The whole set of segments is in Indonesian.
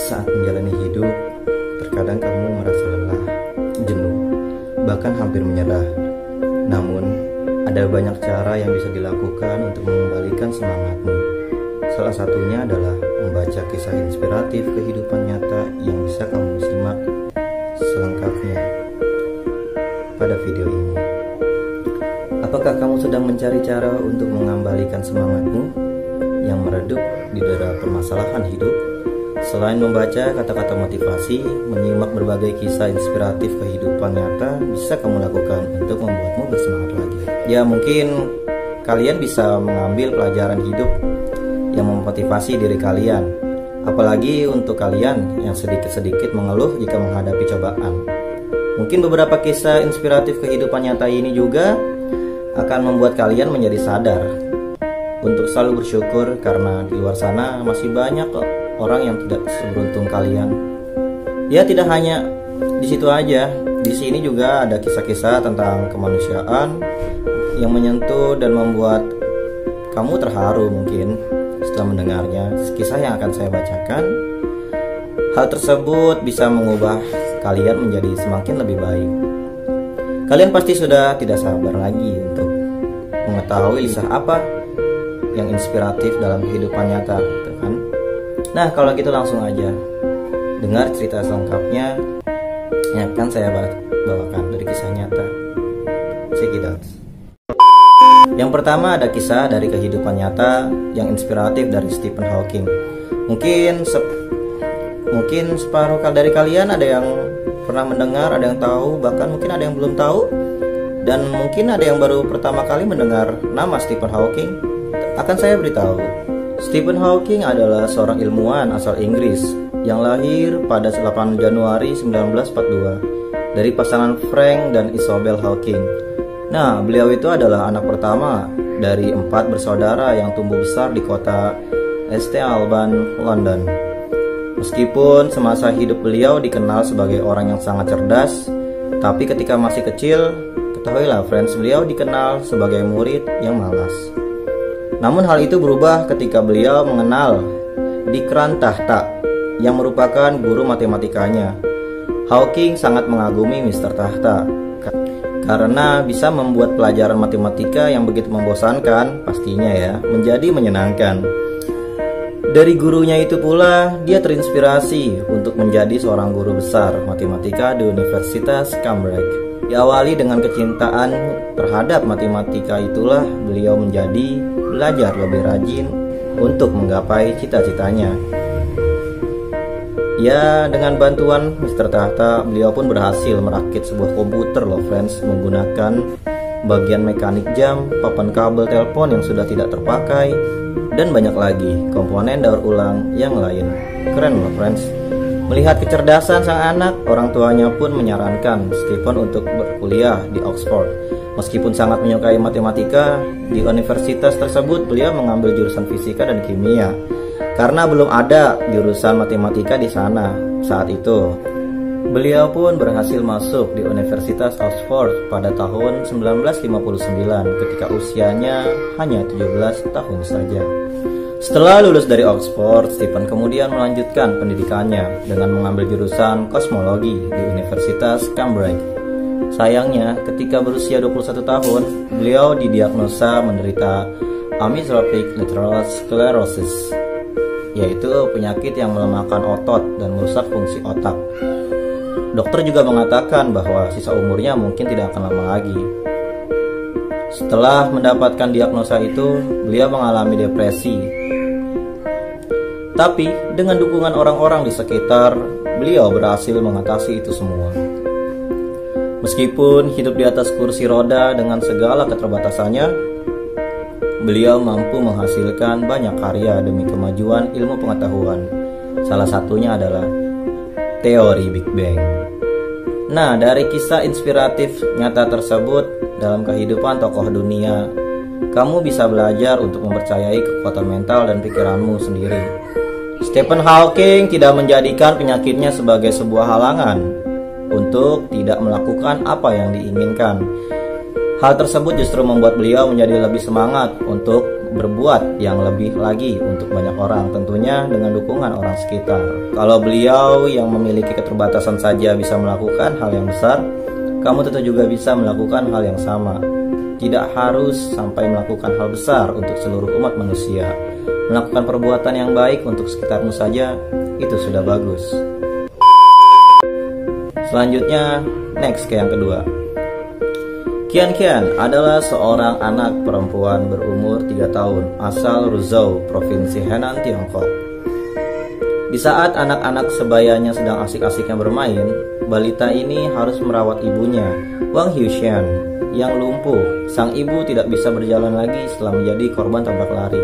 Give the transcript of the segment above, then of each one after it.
Saat menjalani hidup, terkadang kamu merasa lelah, jenuh, bahkan hampir menyerah. Namun, ada banyak cara yang bisa dilakukan untuk mengembalikan semangatmu. Salah satunya adalah membaca kisah inspiratif kehidupan nyata yang bisa kamu simak selengkapnya pada video ini. Apakah kamu sedang mencari cara untuk mengembalikan semangatmu yang meredup di dalam permasalahan hidup? Selain membaca kata-kata motivasi, menyimak berbagai kisah inspiratif kehidupan nyata bisa kamu lakukan untuk membuatmu bersemangat lagi. Ya, mungkin kalian bisa mengambil pelajaran hidup yang memotivasi diri kalian. Apalagi untuk kalian yang sedikit-sedikit mengeluh jika menghadapi cobaan. Mungkin beberapa kisah inspiratif kehidupan nyata ini juga akan membuat kalian menjadi sadar untuk selalu bersyukur, karena di luar sana masih banyak kok orang yang tidak seberuntung kalian. Ya, tidak hanya di situ aja. Di sini juga ada kisah-kisah tentang kemanusiaan yang menyentuh dan membuat kamu terharu mungkin setelah mendengarnya. Kisah yang akan saya bacakan, hal tersebut bisa mengubah kalian menjadi semakin lebih baik. Kalian pasti sudah tidak sabar lagi untuk mengetahui kisah apa yang inspiratif dalam kehidupan nyata, gitu kan? Nah, kalau gitu langsung aja dengar cerita selengkapnya yang akan saya bawakan dari kisah nyata. Check it out. Yang pertama ada kisah dari kehidupan nyata yang inspiratif dari Stephen Hawking. Mungkin separuh dari kalian ada yang pernah mendengar, ada yang tahu, bahkan mungkin ada yang belum tahu, dan mungkin ada yang baru pertama kali mendengar nama Stephen Hawking. Akan saya beritahu, Stephen Hawking adalah seorang ilmuwan asal Inggris yang lahir pada 8 Januari 1942 dari pasangan Frank dan Isabel Hawking. Nah, beliau itu adalah anak pertama dari 4 bersaudara yang tumbuh besar di kota St. Albans, London. Meskipun semasa hidup beliau dikenal sebagai orang yang sangat cerdas, tapi ketika masih kecil, ketahuilah friends, beliau dikenal sebagai murid yang malas. Namun hal itu berubah ketika beliau mengenal Dikran Tahta yang merupakan guru matematikanya. Hawking sangat mengagumi Mr. Tahta karena bisa membuat pelajaran matematika yang begitu membosankan, pastinya ya, menjadi menyenangkan. Dari gurunya itu pula dia terinspirasi untuk menjadi seorang guru besar matematika di Universitas Cambridge. Diawali dengan kecintaan terhadap matematika, itulah beliau menjadi belajar lebih rajin untuk menggapai cita-citanya. Ya, dengan bantuan Mr. Tahta, beliau pun berhasil merakit sebuah komputer loh friends, menggunakan bagian mekanik jam, papan kabel telepon yang sudah tidak terpakai, dan banyak lagi komponen daur ulang yang lain. Keren loh friends. Melihat kecerdasan sang anak, orang tuanya pun menyarankan Stephen untuk berkuliah di Oxford. Meskipun sangat menyukai matematika, di universitas tersebut beliau mengambil jurusan fisika dan kimia karena belum ada jurusan matematika di sana saat itu. Beliau pun berhasil masuk di Universitas Oxford pada tahun 1959 ketika usianya hanya 17 tahun saja. Setelah lulus dari Oxford, Stephen kemudian melanjutkan pendidikannya dengan mengambil jurusan kosmologi di Universitas Cambridge. Sayangnya, ketika berusia 21 tahun, beliau didiagnosa menderita amyotrophic lateral sclerosis, yaitu penyakit yang melemahkan otot dan merusak fungsi otak. Dokter juga mengatakan bahwa sisa umurnya mungkin tidak akan lama lagi. Setelah mendapatkan diagnosa itu, beliau mengalami depresi. Tapi dengan dukungan orang-orang di sekitar, beliau berhasil mengatasi itu semua. Meskipun hidup di atas kursi roda dengan segala keterbatasannya, beliau mampu menghasilkan banyak karya demi kemajuan ilmu pengetahuan. Salah satunya adalah teori Big Bang. Nah, dari kisah inspiratif nyata tersebut dalam kehidupan tokoh dunia, kamu bisa belajar untuk mempercayai kekuatan mental dan pikiranmu sendiri. Stephen Hawking tidak menjadikan penyakitnya sebagai sebuah halangan untuk tidak melakukan apa yang diinginkan. Hal tersebut justru membuat beliau menjadi lebih semangat untuk berbuat yang lebih lagi untuk banyak orang, tentunya dengan dukungan orang sekitar. Kalau beliau yang memiliki keterbatasan saja bisa melakukan hal yang besar, kamu tentu juga bisa melakukan hal yang sama. Tidak harus sampai melakukan hal besar untuk seluruh umat manusia. Melakukan perbuatan yang baik untuk sekitarmu saja, itu sudah bagus. Selanjutnya, next ke yang kedua. Qian Qian adalah seorang anak perempuan berumur 3 tahun asal Ruzhou, Provinsi Henan, Tiongkok. Di saat anak-anak sebayanya sedang asik-asiknya bermain, balita ini harus merawat ibunya, Wang Huxian, yang lumpuh. Sang ibu tidak bisa berjalan lagi setelah menjadi korban tabrak lari.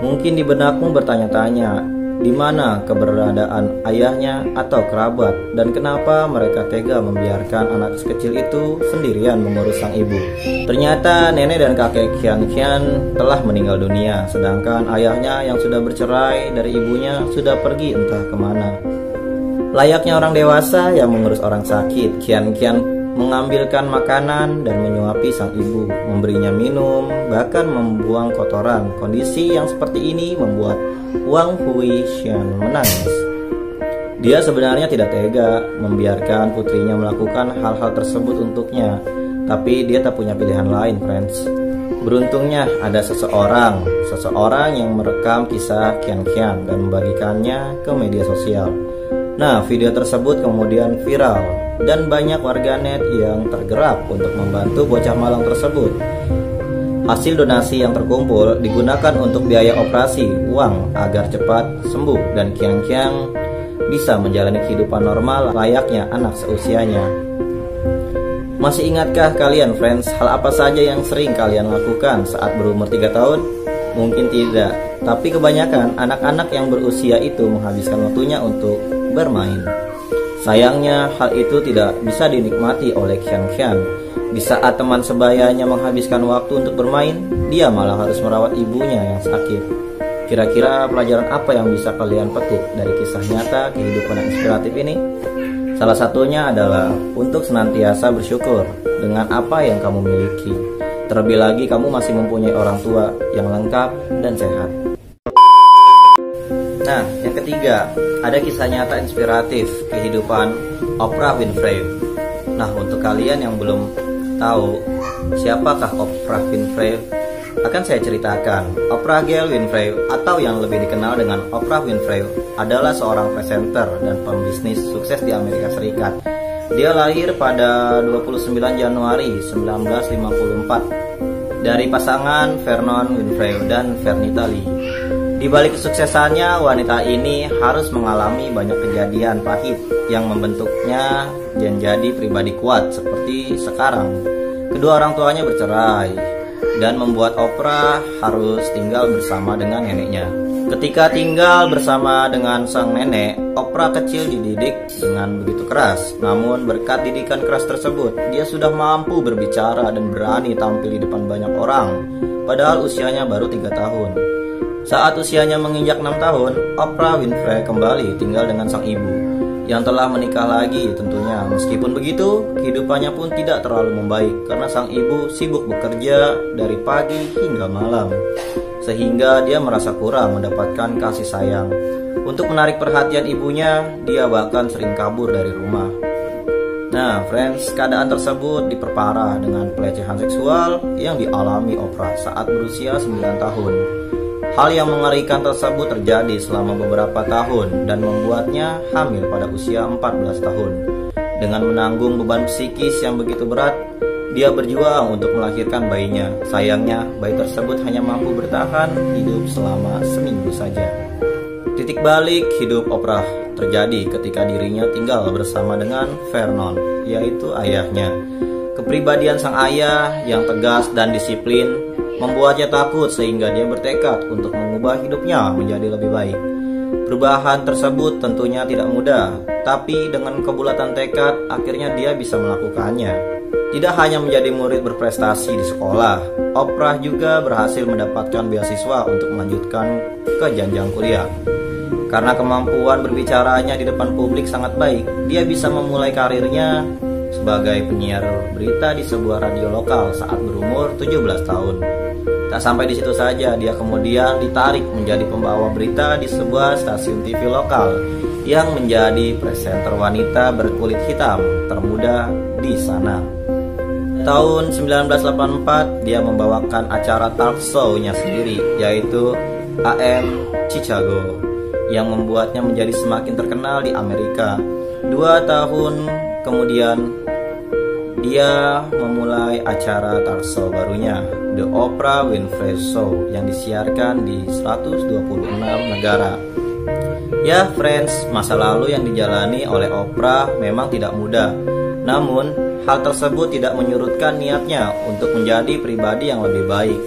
Mungkin di benakmu bertanya-tanya, di mana keberadaan ayahnya atau kerabat, dan kenapa mereka tega membiarkan anak kecil itu sendirian mengurus sang ibu. Ternyata nenek dan kakek Qian Qian telah meninggal dunia, sedangkan ayahnya yang sudah bercerai dari ibunya sudah pergi entah kemana. Layaknya orang dewasa yang mengurus orang sakit, Qian Qian mengambilkan makanan dan menyuapi sang ibu, memberinya minum, bahkan membuang kotoran. Kondisi yang seperti ini membuat Wang Huxian menangis. Dia sebenarnya tidak tega membiarkan putrinya melakukan hal-hal tersebut untuknya, tapi dia tak punya pilihan lain, friends. Beruntungnya ada seseorang yang merekam kisah Qian Qian dan membagikannya ke media sosial. Nah, video tersebut kemudian viral dan banyak warganet yang tergerak untuk membantu bocah malang tersebut. Hasil donasi yang terkumpul digunakan untuk biaya operasi Wang agar cepat sembuh dan Qian Qian bisa menjalani kehidupan normal layaknya anak seusianya. Masih ingatkah kalian, friends, hal apa saja yang sering kalian lakukan saat berumur 3 tahun? Mungkin tidak, tapi kebanyakan anak-anak yang berusia itu menghabiskan waktunya untuk bermain. Sayangnya hal itu tidak bisa dinikmati oleh Qian Qian. Di saat teman sebayanya menghabiskan waktu untuk bermain, dia malah harus merawat ibunya yang sakit. Kira-kira pelajaran apa yang bisa kalian petik dari kisah nyata kehidupan yang inspiratif ini? Salah satunya adalah untuk senantiasa bersyukur dengan apa yang kamu miliki. Terlebih lagi kamu masih mempunyai orang tua yang lengkap dan sehat. Nah, yang ketiga, ada kisah nyata inspiratif kehidupan Oprah Winfrey. Nah, untuk kalian yang belum tahu siapakah Oprah Winfrey, akan saya ceritakan. Oprah Gayle Winfrey atau yang lebih dikenal dengan Oprah Winfrey adalah seorang presenter dan pembisnis sukses di Amerika Serikat. Dia lahir pada 29 Januari 1954 dari pasangan Vernon Winfrey dan Vernita Lee. Di balik kesuksesannya, wanita ini harus mengalami banyak kejadian pahit yang membentuknya menjadi pribadi kuat seperti sekarang. Kedua orang tuanya bercerai dan membuat Oprah harus tinggal bersama dengan neneknya. Ketika tinggal bersama dengan sang nenek, Oprah kecil dididik dengan begitu keras. Namun berkat didikan keras tersebut, dia sudah mampu berbicara dan berani tampil di depan banyak orang. Padahal usianya baru 3 tahun. Saat usianya menginjak 6 tahun, Oprah Winfrey kembali tinggal dengan sang ibu yang telah menikah lagi tentunya. Meskipun begitu, kehidupannya pun tidak terlalu membaik karena sang ibu sibuk bekerja dari pagi hingga malam, sehingga dia merasa kurang mendapatkan kasih sayang. Untuk menarik perhatian ibunya, dia bahkan sering kabur dari rumah. Nah, friends, keadaan tersebut diperparah dengan pelecehan seksual yang dialami Oprah saat berusia 9 tahun. Hal yang mengerikan tersebut terjadi selama beberapa tahun dan membuatnya hamil pada usia 14 tahun. Dengan menanggung beban psikis yang begitu berat, dia berjuang untuk melahirkan bayinya. Sayangnya, bayi tersebut hanya mampu bertahan hidup selama seminggu saja. Titik balik hidup Oprah terjadi ketika dirinya tinggal bersama dengan Vernon, yaitu ayahnya. Kepribadian sang ayah yang tegas dan disiplin membuatnya takut sehingga dia bertekad untuk mengubah hidupnya menjadi lebih baik. Perubahan tersebut tentunya tidak mudah, tapi dengan kebulatan tekad akhirnya dia bisa melakukannya. Tidak hanya menjadi murid berprestasi di sekolah, Oprah juga berhasil mendapatkan beasiswa untuk melanjutkan ke jenjang kuliah. Karena kemampuan berbicaranya di depan publik sangat baik, dia bisa memulai karirnya sebagai penyiar berita di sebuah radio lokal saat berumur 17 tahun. Tak sampai di situ saja, dia kemudian ditarik menjadi pembawa berita di sebuah stasiun TV lokal yang menjadi presenter wanita berkulit hitam termuda di sana. Tahun 1984, dia membawakan acara talk show-nya sendiri, yaitu AM Chicago, yang membuatnya menjadi semakin terkenal di Amerika. 2 tahun kemudian, dia memulai acara talk show barunya, The Oprah Winfrey Show, yang disiarkan di 126 negara. Ya friends, masa lalu yang dijalani oleh Oprah memang tidak mudah. Namun, hal tersebut tidak menyurutkan niatnya untuk menjadi pribadi yang lebih baik.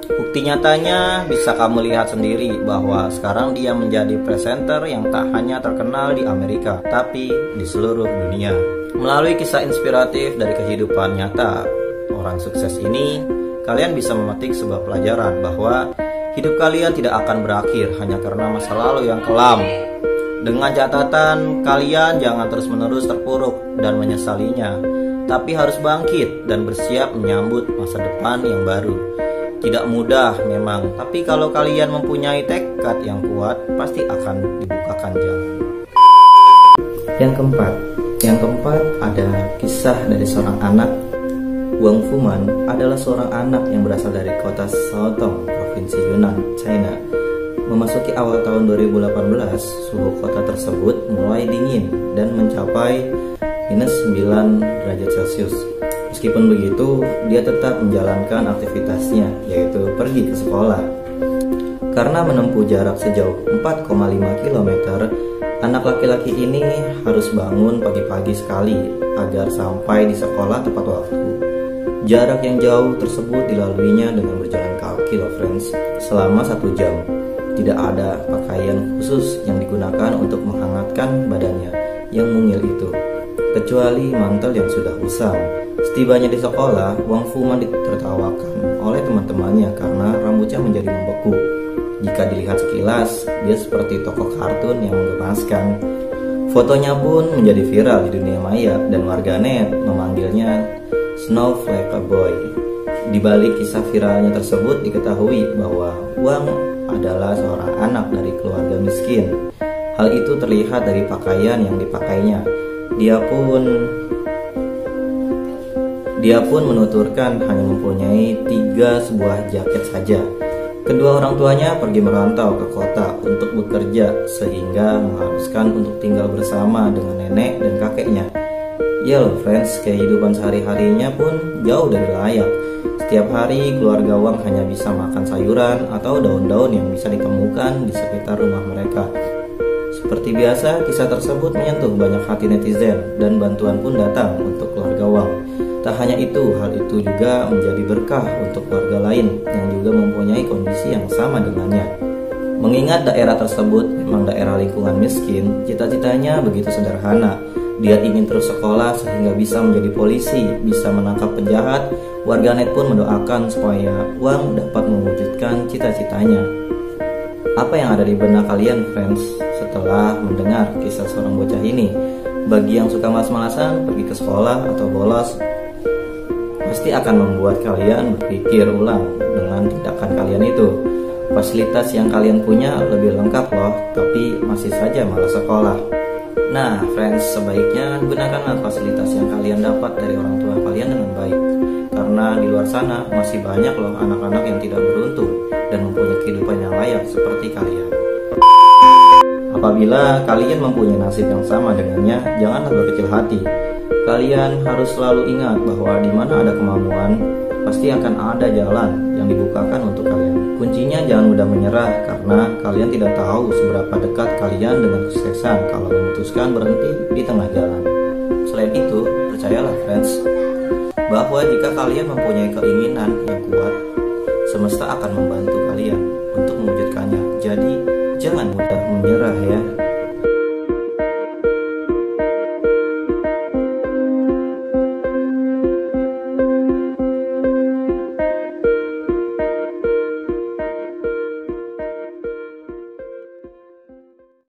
Bukti nyatanya bisa kamu lihat sendiri bahwa sekarang dia menjadi presenter yang tak hanya terkenal di Amerika, tapi di seluruh dunia. Melalui kisah inspiratif dari kehidupan nyata orang sukses ini, kalian bisa memetik sebuah pelajaran bahwa hidup kalian tidak akan berakhir hanya karena masa lalu yang kelam. Dengan catatan, kalian jangan terus-menerus terpuruk dan menyesalinya, tapi harus bangkit dan bersiap menyambut masa depan yang baru. Tidak mudah memang, tapi kalau kalian mempunyai tekad yang kuat, pasti akan dibukakan jalan. Yang keempat ada kisah dari seorang anak. Wang Fuman adalah seorang anak yang berasal dari kota Shaotong, provinsi Yunnan, China. Memasuki awal tahun 2018, suhu kota tersebut mulai dingin dan mencapai -9 derajat Celcius. Meskipun begitu, dia tetap menjalankan aktivitasnya, yaitu pergi ke sekolah. Karena menempuh jarak sejauh 4,5 km, anak laki-laki ini harus bangun pagi-pagi sekali agar sampai di sekolah tepat waktu. Jarak yang jauh tersebut dilaluinya dengan berjalan kaki loh friends, selama 1 jam. Tidak ada pakaian khusus yang digunakan untuk menghangatkan badannya yang mungil itu, kecuali mantel yang sudah usang. Setibanya di sekolah, Wang Fuman ditertawakan oleh teman-temannya karena rambutnya menjadi membeku. Jika dilihat sekilas, dia seperti tokoh kartun yang menggemaskan. Fotonya pun menjadi viral di dunia maya dan warganet memanggilnya Snowflake Boy. Di balik kisah viralnya tersebut diketahui bahwa Wang adalah seorang anak dari keluarga miskin. Hal itu terlihat dari pakaian yang dipakainya. Dia pun menuturkan hanya mempunyai 3 sebuah jaket saja. Kedua orang tuanya pergi merantau ke kota untuk bekerja sehingga mengharuskan untuk tinggal bersama dengan nenek dan kakeknya. Ya loh friends, kehidupan sehari-harinya pun jauh dari layak. Setiap hari keluarga Wang hanya bisa makan sayuran atau daun-daun yang bisa ditemukan di sekitar rumah mereka. Seperti biasa, kisah tersebut menyentuh banyak hati netizen dan bantuan pun datang untuk keluarga Wang. Tak hanya itu, hal itu juga menjadi berkah untuk warga lain yang juga mempunyai kondisi yang sama dengannya. Mengingat daerah tersebut memang daerah lingkungan miskin, cita-citanya begitu sederhana. Dia ingin terus sekolah sehingga bisa menjadi polisi, bisa menangkap penjahat. Warganet pun mendoakan supaya Wang dapat mewujudkan cita-citanya. Apa yang ada di benak kalian friends setelah mendengar kisah seorang bocah ini? Bagi yang suka malas-malasan pergi ke sekolah atau bolos, pasti akan membuat kalian berpikir ulang dengan tindakan kalian itu. Fasilitas yang kalian punya lebih lengkap loh, tapi masih saja malas sekolah. Nah friends, sebaiknya gunakanlah fasilitas yang kalian dapat dari orang tua kalian dengan baik. Karena di luar sana masih banyak loh anak-anak yang tidak beruntung dan mempunyai kehidupan yang layak seperti kalian. Apabila kalian mempunyai nasib yang sama dengannya, janganlah berkecil hati. Kalian harus selalu ingat bahwa di mana ada kemampuan, pasti akan ada jalan yang dibukakan untuk kalian. Kuncinya jangan mudah menyerah karena kalian tidak tahu seberapa dekat kalian dengan kesuksesan kalau memutuskan berhenti di tengah jalan. Selain itu, percayalah friends, bahwa jika kalian mempunyai keinginan yang kuat, semesta akan membantu kalian untuk mewujudkannya. Jadi, jangan mudah menyerah ya.